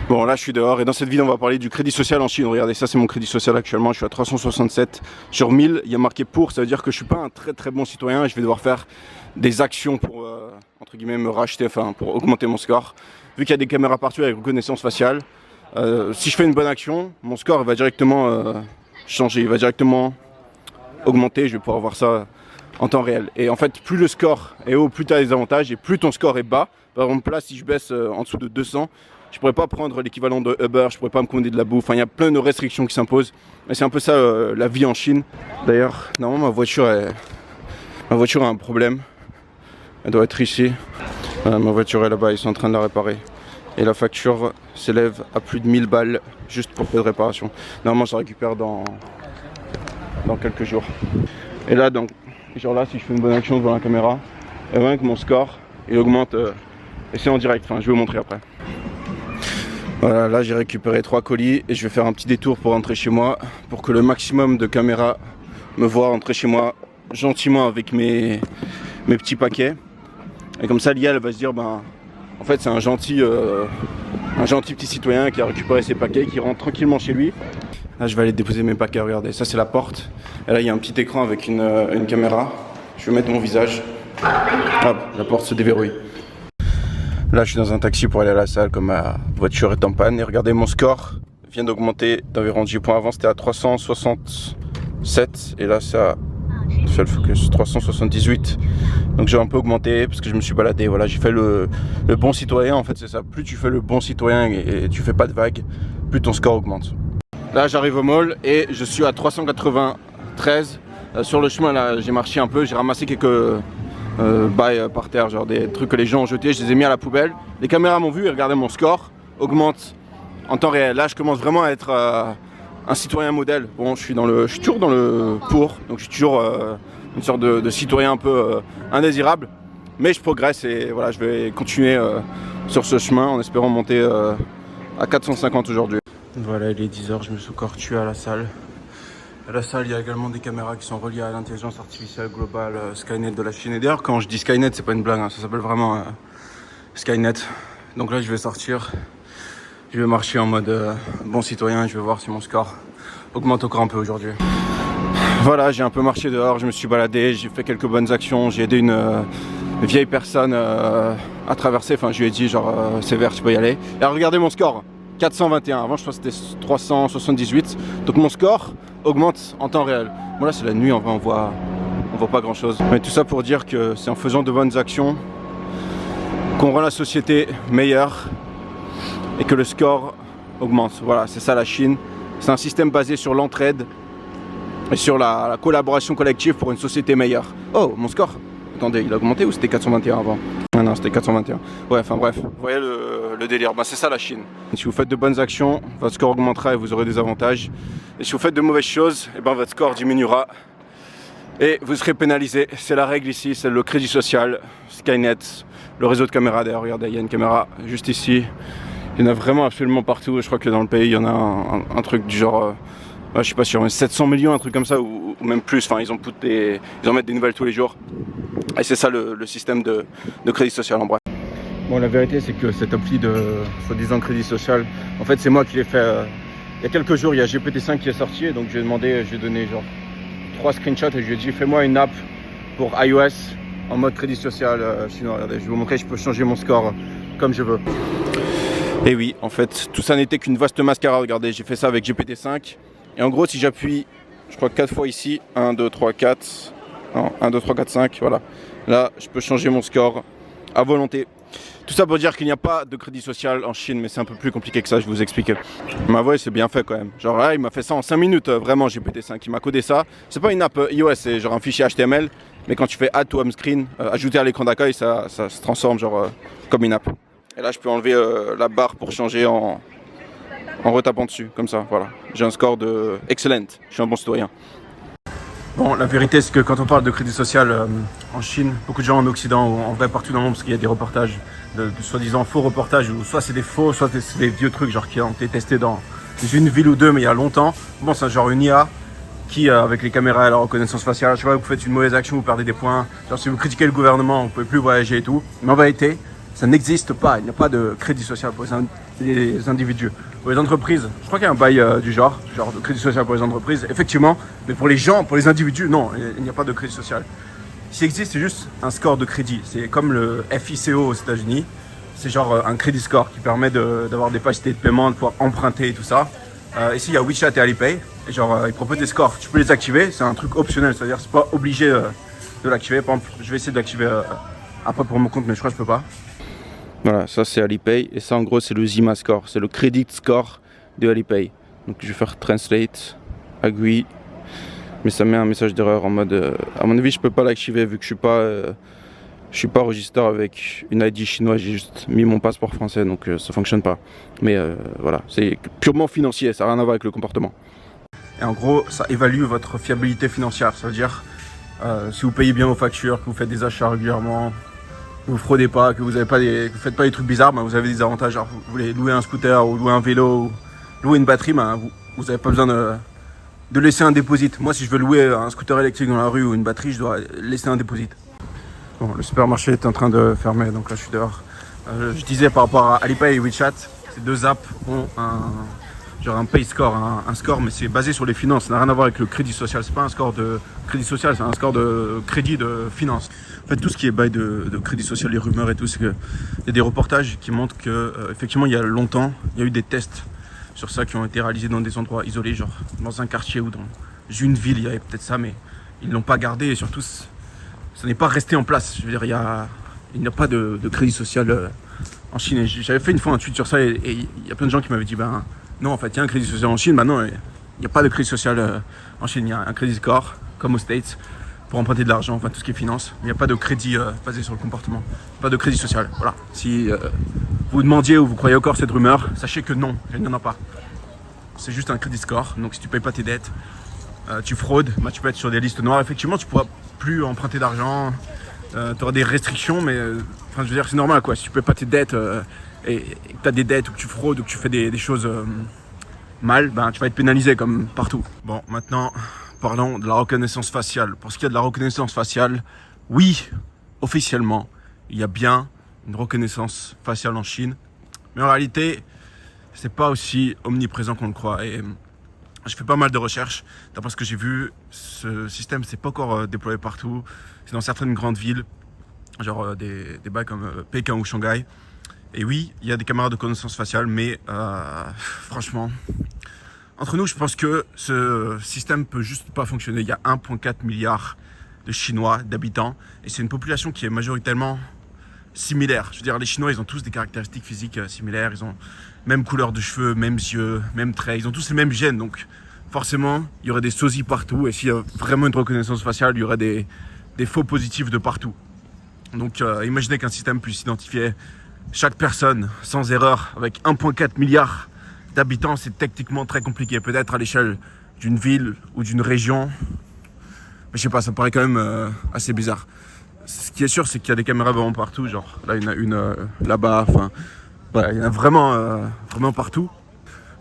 Bon, là je suis dehors et dans cette vidéo on va parler du crédit social en Chine. Regardez, ça c'est mon crédit social actuellement, je suis à 367 sur 1000. Il y a marqué pour, ça veut dire que je suis pas un très bon citoyen et je vais devoir faire des actions pour entre guillemets me racheter, enfin pour augmenter mon score. Vu qu'il y a des caméras partout avec reconnaissance faciale, si je fais une bonne action, mon score va directement changer, il va directement augmenter, je vais pouvoir voir ça en temps réel. Et en fait, plus le score est haut, plus tu as des avantages et plus ton score est bas. Par exemple là, si je baisse en dessous de 200, je pourrais pas prendre l'équivalent de Uber, je pourrais pas me commander de la bouffe. Enfin, il y a plein de restrictions qui s'imposent. Et c'est un peu ça la vie en Chine. D'ailleurs, normalement ma voiture a un problème. Elle doit être ici. Ma voiture est là-bas, ils sont en train de la réparer. Et la facture s'élève à plus de 1000 balles juste pour peu de réparation. Normalement, ça récupère dans quelques jours. Et là, donc, genre là, si je fais une bonne action devant la caméra, et bien que mon score il augmente. Et c'est en direct. Enfin, je vais vous montrer après. Voilà, là j'ai récupéré 3 colis et je vais faire un petit détour pour rentrer chez moi pour que le maximum de caméras me voient rentrer chez moi gentiment avec mes petits paquets. Et comme ça l'IA elle va se dire ben en fait c'est un gentil petit citoyen qui a récupéré ses paquets, qui rentre tranquillement chez lui. Là je vais aller déposer mes paquets, regardez, ça c'est la porte. Et là il y a un petit écran avec une caméra. Je vais mettre mon visage. Hop, la porte se déverrouille. Là je suis dans un taxi pour aller à la salle comme ma voiture est en panne et regardez mon score vient d'augmenter d'environ 10 points. Avant c'était à 367 et là ça fait le focus 378. Donc j'ai un peu augmenté parce que je me suis baladé, voilà, j'ai fait le bon citoyen en fait, c'est ça. Plus tu fais le bon citoyen et tu fais pas de vagues, plus ton score augmente. Là j'arrive au mall et je suis à 393. Sur le chemin là j'ai marché un peu, j'ai ramassé quelques bail par terre, genre des trucs que les gens ont jetés, je les ai mis à la poubelle. Les caméras m'ont vu et regardez mon score augmente en temps réel. Là je commence vraiment à être un citoyen modèle. Bon je suis toujours dans le pour, donc je suis toujours une sorte de citoyen un peu indésirable, mais je progresse et voilà, je vais continuer sur ce chemin en espérant monter à 450 aujourd'hui. Voilà, il est 10h, je me suis encore tué à la salle. À la salle, il y a également des caméras qui sont reliées à l'intelligence artificielle globale Skynet de la Chine. Et d'ailleurs, quand je dis Skynet, c'est pas une blague, hein, ça s'appelle vraiment Skynet. Donc là, je vais sortir, je vais marcher en mode bon citoyen, je vais voir si mon score augmente encore un peu aujourd'hui. Voilà, j'ai un peu marché dehors, je me suis baladé, j'ai fait quelques bonnes actions, j'ai aidé une vieille personne à traverser, enfin je lui ai dit genre c'est vert, tu peux y aller. Et alors, regardez mon score, 421, avant je crois que c'était 378, donc mon score augmente en temps réel. Bon là c'est la nuit, en vrai on voit pas grand chose. Mais tout ça pour dire que c'est en faisant de bonnes actions qu'on rend la société meilleure et que le score augmente. Voilà, c'est ça la Chine. C'est un système basé sur l'entraide et sur la collaboration collective pour une société meilleure. Oh, mon score, attendez, il a augmenté ou c'était 421 avant? Ah non, c'était 421. Ouais, enfin bref, vous voyez le délire, bah, c'est ça la Chine. Si vous faites de bonnes actions, votre score augmentera et vous aurez des avantages. Et si vous faites de mauvaises choses, et ben votre score diminuera et vous serez pénalisé. C'est la règle ici, c'est le crédit social, Skynet, le réseau de caméras. D'ailleurs, regardez, il y a une caméra juste ici. Il y en a vraiment absolument partout. Je crois que dans le pays, il y en a un truc du genre, je suis pas sûr, 700 millions, un truc comme ça, ou même plus. Enfin, ils en mettent des nouvelles tous les jours. Et c'est ça le système de crédit social en bref. Bon, la vérité c'est que cette appli de soi-disant crédit social, en fait c'est moi qui l'ai fait il y a quelques jours. Il y a GPT-5 qui est sorti, donc je lui ai donné genre 3 screenshots et je lui ai dit fais-moi une app pour iOS en mode crédit social chinois. Regardez, je vais vous montrer, je peux changer mon score comme je veux. Et oui, en fait tout ça n'était qu'une vaste mascarade. Regardez, j'ai fait ça avec GPT-5 et en gros si j'appuie, je crois 4 fois ici, 1, 2, 3, 4, non, 1, 2, 3, 4, 5, voilà. Là, je peux changer mon score à volonté. Tout ça pour dire qu'il n'y a pas de crédit social en Chine, mais c'est un peu plus compliqué que ça, je vous explique. Ma voix, c'est bien fait quand même. Genre là, il m'a fait ça en 5 minutes, vraiment, GPT-5. Il m'a codé ça. C'est pas une app iOS, c'est genre un fichier HTML. Mais quand tu fais Add to Home Screen, ajouter à l'écran d'accueil, ça se transforme genre comme une app. Et là, je peux enlever la barre pour changer en retapant dessus, comme ça, voilà. J'ai un score de excellent, je suis un bon citoyen. Bon, la vérité c'est que quand on parle de crédit social en Chine, beaucoup de gens en Occident ou en vrai partout dans le monde, parce qu'il y a des reportages, de soi-disant faux reportages, où soit c'est des faux, soit c'est des vieux trucs genre qui ont été testés dans une ville ou deux mais il y a longtemps. Bon, c'est genre une IA qui, avec les caméras et la reconnaissance faciale, à chaque fois que vous faites une mauvaise action, vous perdez des points. Genre si vous critiquez le gouvernement, vous pouvez plus voyager et tout. Mais en vérité, ça n'existe pas, il n'y a pas de crédit social. les individus. Pour les entreprises, je crois qu'il y a un bail du genre de crédit social pour les entreprises, effectivement, mais pour les gens, pour les individus, non, il n'y a pas de crédit social. Ce qui existe, c'est juste un score de crédit. C'est comme le FICO aux États-Unis. C'est genre un crédit score qui permet d'avoir des facilités de paiement, de pouvoir emprunter et tout ça. Ici, il y a WeChat et Alipay. Et genre, ils proposent des scores. Tu peux les activer. C'est un truc optionnel. C'est-à-dire, c'est pas obligé de l'activer. Par exemple, je vais essayer de l'activer après pour mon compte, mais je crois que je peux pas. Voilà, ça c'est Alipay. Et ça, en gros, c'est le Zima score. C'est le credit score de Alipay. Donc, je vais faire translate, agree. Mais ça met un message d'erreur en mode. À mon avis, je peux pas l'activer vu que je suis pas enregistré avec une ID chinoise. J'ai juste mis mon passeport français, donc ça fonctionne pas. Mais voilà, c'est purement financier. Ça n'a rien à voir avec le comportement. Et en gros, ça évalue votre fiabilité financière. Ça veut dire si vous payez bien vos factures, que vous faites des achats régulièrement, que vous fraudez pas, que vous faites pas des trucs bizarres, ben, vous avez des avantages. Genre, vous voulez louer un scooter ou louer un vélo, ou louer une batterie, ben, vous n'avez pas besoin de laisser un dépôt. Moi, si je veux louer un scooter électrique dans la rue ou une batterie, je dois laisser un dépôt. Bon, le supermarché est en train de fermer, donc là je suis dehors. Je disais par rapport à Alipay et WeChat, ces deux apps ont un pay score, un score, mais c'est basé sur les finances. Ça n'a rien à voir avec le crédit social. C'est pas un score de crédit social, c'est un score de crédit de finance. En fait, tout ce qui est bail de crédit social, les rumeurs et tout, c'est qu'il y a des reportages qui montrent que effectivement, il y a longtemps, il y a eu des tests sur ça qui ont été réalisés dans des endroits isolés, genre dans un quartier ou dans une ville, il y avait peut-être ça, mais ils ne l'ont pas gardé et surtout, ça n'est pas resté en place. Je veux dire, il n'y a pas de crédit social en Chine. Et j'avais fait une fois un tweet sur ça et il y a plein de gens qui m'avaient dit ben non, en fait, il y a un crédit social en Chine. Ben non, il n'y a pas de crédit social en Chine. Il y a un crédit score, comme aux States, pour emprunter de l'argent, enfin tout ce qui est finance. Mais il n'y a pas de crédit basé sur le comportement. Pas de crédit social. Voilà. Si vous demandiez ou vous croyez encore cette rumeur, sachez que non, il n'y en a pas. C'est juste un crédit score. Donc si tu ne payes pas tes dettes, tu fraudes, bah, tu peux être sur des listes noires. Effectivement, tu pourras plus emprunter d'argent, tu auras des restrictions, mais je veux dire, c'est normal quoi. Si tu ne payes pas tes dettes et que tu as des dettes ou que tu fraudes ou que tu fais des choses mal, ben, tu vas être pénalisé comme partout. Bon, maintenant, parlons de la reconnaissance faciale. Pour ce qui est de la reconnaissance faciale, oui, officiellement, il y a bien une reconnaissance faciale en Chine, mais en réalité, c'est pas aussi omniprésent qu'on le croit. Et je fais pas mal de recherches. D'après ce que j'ai vu, ce système c'est pas encore déployé partout. C'est dans certaines grandes villes, genre des bails comme Pékin ou Shanghai. Et oui, il y a des caméras de reconnaissance faciale, mais franchement, entre nous, je pense que ce système peut juste pas fonctionner. Il y a 1,4 milliard de Chinois, d'habitants, et c'est une population qui est majoritairement similaire. Je veux dire, les Chinois, ils ont tous des caractéristiques physiques similaires. Ils ont même couleur de cheveux, mêmes yeux, même traits. Ils ont tous les mêmes gènes, donc forcément, il y aurait des sosies partout. Et s'il y a vraiment une reconnaissance faciale, il y aurait des faux positifs de partout. Donc, imaginez qu'un système puisse identifier chaque personne sans erreur avec 1,4 milliard d'habitants. C'est techniquement très compliqué. Peut-être à l'échelle d'une ville ou d'une région. Mais je sais pas, ça me paraît quand même assez bizarre. Ce qui est sûr, c'est qu'il y a des caméras vraiment partout. Genre, là, il y en a une là-bas. Enfin, voilà, il y en a vraiment partout.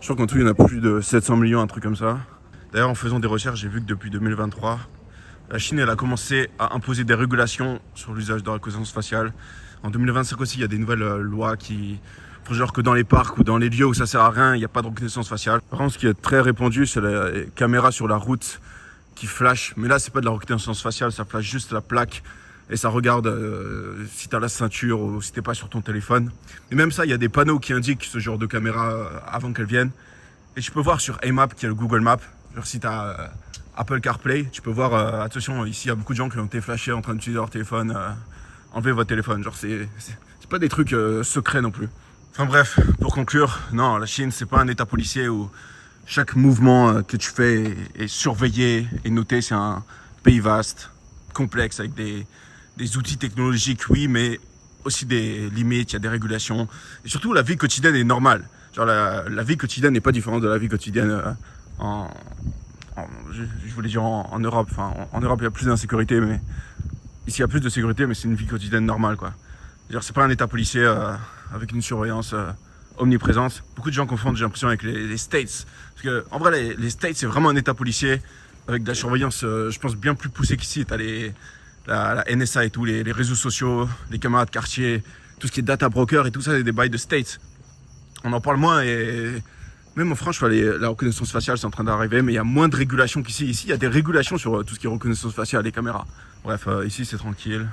Je crois qu'en tout, il y en a plus de 700 millions, un truc comme ça. D'ailleurs, en faisant des recherches, j'ai vu que depuis 2023, la Chine, elle a commencé à imposer des régulations sur l'usage de la reconnaissance faciale. En 2025 aussi, il y a des nouvelles lois qui font genre que dans les parcs ou dans les lieux où ça sert à rien, il n'y a pas de reconnaissance faciale. Par contre, ce qui est très répandu, c'est la caméra sur la route qui flash. Mais là, c'est pas de la reconnaissance faciale, ça flash juste la plaque. Et ça regarde si tu as la ceinture ou si tu n'es pas sur ton téléphone. Et même ça, il y a des panneaux qui indiquent ce genre de caméra avant qu'elles viennent. Et tu peux voir sur AMAP, qui est le Google Maps, genre si tu as Apple CarPlay, tu peux voir, attention, ici il y a beaucoup de gens qui ont été flashés en train d'utiliser leur téléphone. Enlevez votre téléphone, genre c'est pas des trucs secrets non plus. Enfin bref, pour conclure, non, la Chine c'est pas un état policier où chaque mouvement que tu fais est surveillé et noté. C'est un pays vaste, complexe, avec des outils technologiques, oui, mais aussi des limites, il y a des régulations. Et surtout, la vie quotidienne est normale. Genre, la vie quotidienne n'est pas différente de la vie quotidienne je voulais dire en Europe. Enfin, en Europe, il y a plus d'insécurité, mais ici, il y a plus de sécurité, mais c'est une vie quotidienne normale, quoi. C'est pas un état policier avec une surveillance omniprésente. Beaucoup de gens confondent, j'ai l'impression, avec les States. Parce que, en vrai, les States, c'est vraiment un état policier avec de la surveillance, je pense, bien plus poussée qu'ici. T'as la NSA et tout, les réseaux sociaux, les caméras de quartier, tout ce qui est data broker et tout ça, c'est des bails de States. on en parle moins et même en France, la reconnaissance faciale, c'est en train d'arriver, mais il y a moins de régulation qu'ici. Ici, il y a des régulations sur tout ce qui est reconnaissance faciale, les caméras. Bref, ici, c'est tranquille.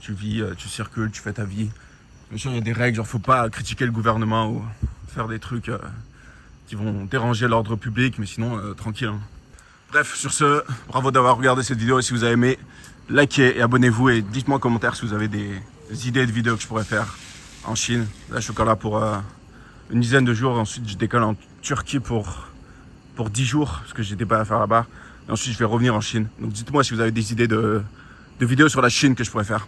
Tu vis, tu circules, tu fais ta vie. Bien sûr, il y a des règles, genre faut pas critiquer le gouvernement ou faire des trucs qui vont déranger l'ordre public, mais sinon, tranquille. Hein. Bref, sur ce, bravo d'avoir regardé cette vidéo et si vous avez aimé, likez et abonnez-vous et dites-moi en commentaire si vous avez des idées de vidéos que je pourrais faire en Chine. Là, je suis encore là pour une dizaine de jours. Ensuite, je décolle en Turquie pour 10 jours, parce que j'étais pas à faire là-bas. Et ensuite, je vais revenir en Chine. Donc, dites-moi si vous avez des idées de vidéos sur la Chine que je pourrais faire.